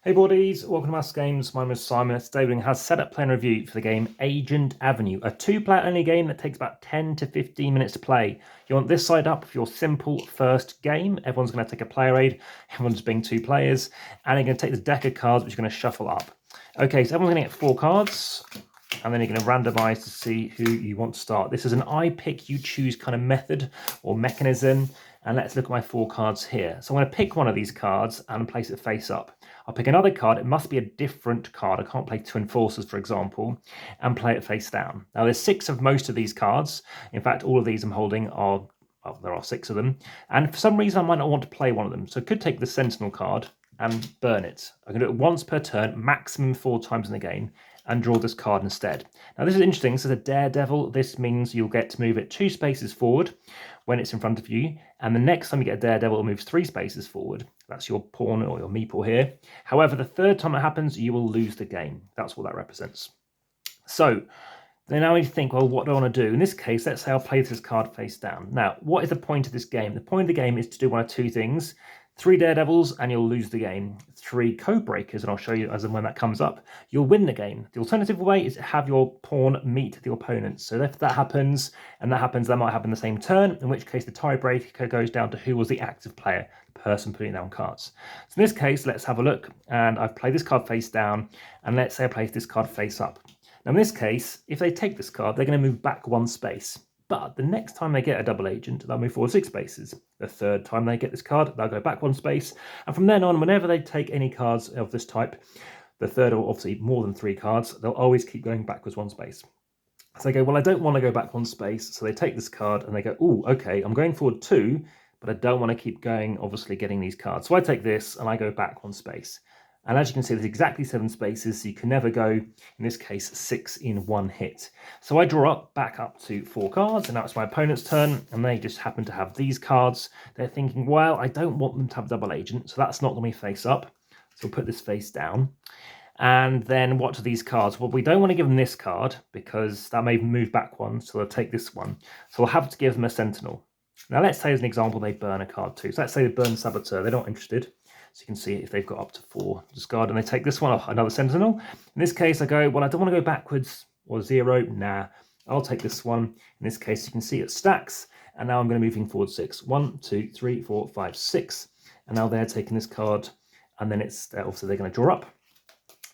Hey boardies, welcome to AmassGames. My name is Simon. Today we have setup plan review for the game Agent Avenue, a two-player only game that takes about 10 to 15 minutes to play. You want this side up for your simple first game. Everyone's going to take a player aid, everyone's being two players, and you're going to take this deck of cards which you're going to shuffle up. Okay, so everyone's going to get 4 cards, and then you're going to randomize to see who you want to start. This is an I pick, you choose kind of method or mechanism. And let's look at my 4 cards here. So I'm going to pick one of these cards and place it face up. I'll pick another card. It must be a different card. I can't play Two Enforcers, for example, and play it face down. Now, there's 6 of most of these cards. In fact, all of these I'm holding are, well, there are 6 of them. And for some reason, I might not want to play one of them. So I could take the Sentinel card and burn it. I can do it once per turn, maximum 4 times in the game, and draw this card instead. Now this is interesting. This is a Daredevil. This means you'll get to move it 2 spaces forward when it's in front of you, and the next time you get a Daredevil, it moves 3 spaces forward. That's your pawn or your meeple here. However, the third time it happens, you will lose the game. That's what that represents. So then now you think, well, what do I want to do? In this case, let's say I'll play this card face down. Now, what is the point of this game? The point of the game is to do one of 2 things. 3 Daredevils and you'll lose the game. 3 Code Breakers, and I'll show you as and when that comes up, you'll win the game. The alternative way is to have your pawn meet the opponent. So if that happens, and that happens, that might happen the same turn, in which case the tiebreaker goes down to who was the active player, the person putting down cards. So in this case, let's have a look, and I've played this card face down, and let's say I place this card face up. Now in this case, if they take this card, they're going to move back 1 space. But the next time they get a double agent, they'll move forward 6 spaces. The third time they get this card, they'll go back 1 space. And from then on, whenever they take any cards of this type, the third or obviously more than 3 cards, they'll always keep going backwards 1 space. So they go, well, I don't want to go back 1 space. So they take this card and they go, oh, okay, I'm going forward 2, but I don't want to keep going, obviously getting these cards. So I take this and I go back 1 space. And as you can see, there's exactly 7 spaces, so you can never go, in this case, 6 in 1 hit. So I draw up back up to 4 cards, and now it's my opponent's turn, and they just happen to have these cards. They're thinking, well, I don't want them to have double agent, so that's not going to be face up. So we'll put this face down. And then what are these cards? Well, we don't want to give them this card, because that may move back 1, so they'll take this one. So we'll have to give them a Sentinel. Now, let's say as an example, they burn a card too. So let's say they burn Saboteur. They're not interested. So you can see if they've got up to 4 discard and they take this one off, another Sentinel. In this case, I go, well, I don't want to go backwards or 0. Nah, I'll take this one. In this case, you can see it stacks. And now I'm going to moving forward 6. 1, 2, 3, 4, 5, 6. And now they're taking this card. And then it's obviously they're going to draw up.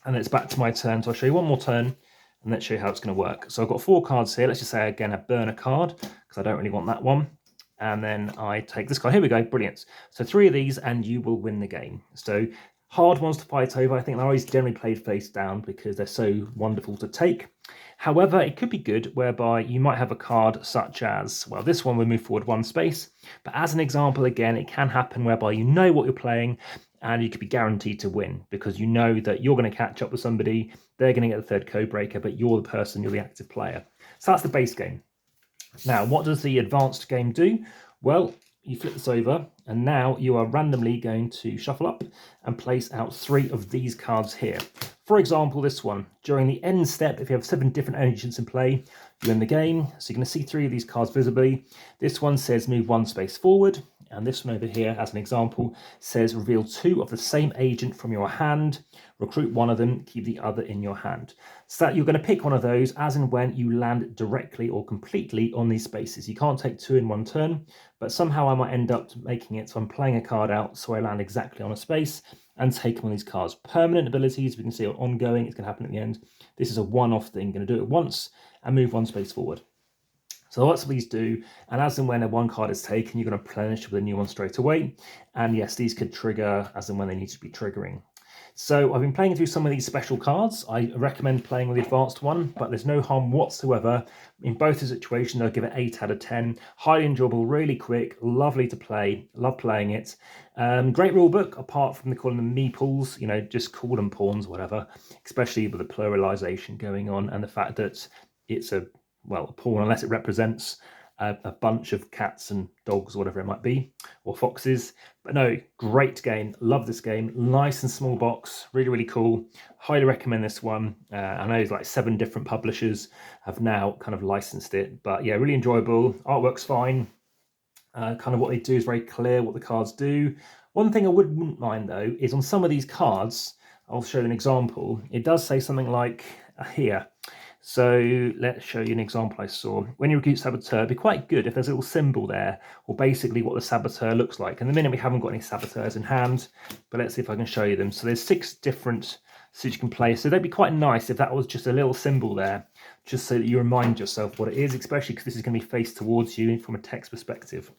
And then it's back to my turn. So I'll show you one more turn. And let's show you how it's going to work. So I've got 4 cards here. Let's just say, again, I burn a card because I don't really want that one. And then I take this card. Here we go. Brilliant. So 3 of these and you will win the game. So hard ones to fight over. I think they're always generally played face down because they're so wonderful to take. However, it could be good whereby you might have a card such as, well, this one will move forward 1 space. But as an example, again, it can happen whereby you know what you're playing and you could be guaranteed to win because you know that you're going to catch up with somebody. They're going to get the 3rd code breaker, but you're the person, you're the active player. So that's the base game. Now, what does the advanced game do? Well, you flip this over, and now you are randomly going to shuffle up and place out 3 of these cards here. For example, this one. During the end step, if you have 7 different agents in play, you win the game. So you're going to see 3 of these cards visibly. This one says move 1 space forward, and this one over here, as an example, says reveal 2 of the same agent from your hand, recruit 1 of them, keep the other in your hand. So that you're going to pick one of those as and when you land directly or completely on these spaces. You can't take 2 in 1 turn, but somehow I might end up making it so I'm playing a card out so I land exactly on a space and take one of these cards. Permanent abilities, we can see are ongoing, it's going to happen at the end. This is a one-off thing, going to do it once and move 1 space forward. So lots of these do, and as and when one card is taken, you're going to replenish with a new one straight away. And yes, these could trigger as and when they need to be triggering. So I've been playing through some of these special cards. I recommend playing with the advanced one, but there's no harm whatsoever. In both the situations, I'll give it 8 out of 10. Highly enjoyable, really quick, lovely to play. Love playing it. Great rule book, apart from calling them meeples, you know, just call them pawns, whatever, especially with the pluralization going on and the fact that it's a pawn unless it represents a bunch of cats and dogs, or whatever it might be, or foxes. But no, great game. Love this game. Nice and small box. Really, really cool. Highly recommend this one. I know it's like 7 different publishers have now kind of licensed it. But yeah, really enjoyable. Artwork's fine. Kind of what they do is very clear what the cards do. One thing I wouldn't mind, though, is on some of these cards, I'll show you an example. It does say something like here. So let's show you an example I saw. When you recruit saboteur, it'd be quite good if there's a little symbol there, or basically what the saboteur looks like. And the minute we haven't got any saboteurs in hand, but let's see if I can show you them. So there's 6 different suits you can play. So they'd be quite nice if that was just a little symbol there, just so that you remind yourself what it is, especially because this is going to be faced towards you from a text perspective.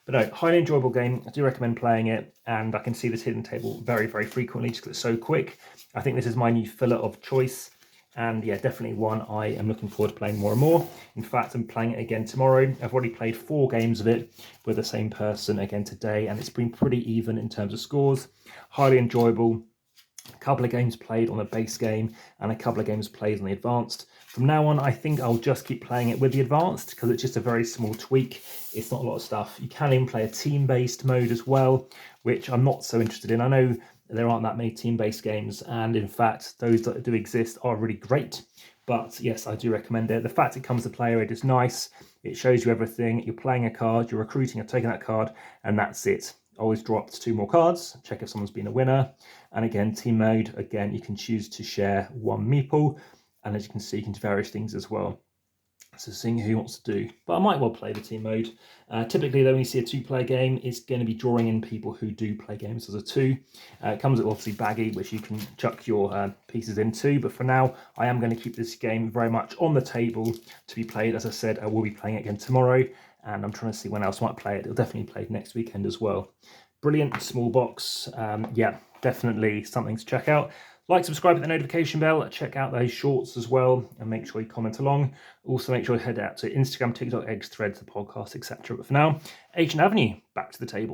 But no, highly enjoyable game. I do recommend playing it, and I can see this hidden table very, very frequently just because it's so quick. I think this is my new filler of choice. And yeah, definitely one I am looking forward to playing more and more. In fact, I'm playing it again tomorrow. I've already played 4 games of it with the same person again today, and it's been pretty even in terms of scores. Highly enjoyable. A couple of games played on the base game and a couple of games played on the advanced. From now on, I think I'll just keep playing it with the advanced because it's just a very small tweak. It's not a lot of stuff. You can even play a team-based mode as well, which I'm not so interested in. I know there aren't that many team-based games, and in fact, those that do exist are really great. But yes, I do recommend it. The fact it comes to player aid is nice. It shows you everything. You're playing a card, you're recruiting, you're taking that card, and that's it. Always dropped 2 more cards, check if someone's been a winner. And again, team mode, again, you can choose to share 1 meeple. And as you can see, you can do various things as well. So seeing who wants to do. But I might well play the team mode. Typically, though, when you see a 2-player game, it's going to be drawing in people who do play games as a 2. It comes with obviously baggy, which you can chuck your pieces into. But for now, I am going to keep this game very much on the table to be played. As I said, I will be playing it again tomorrow. And I'm trying to see when else I might play it. It'll definitely play next weekend as well. Brilliant, small box. Yeah, definitely something to check out. Like, subscribe, hit the notification bell, check out those shorts as well, and make sure you comment along. Also, make sure you head out to Instagram, TikTok, X, Threads, the podcast, etc. But for now, Agent Avenue, back to the table.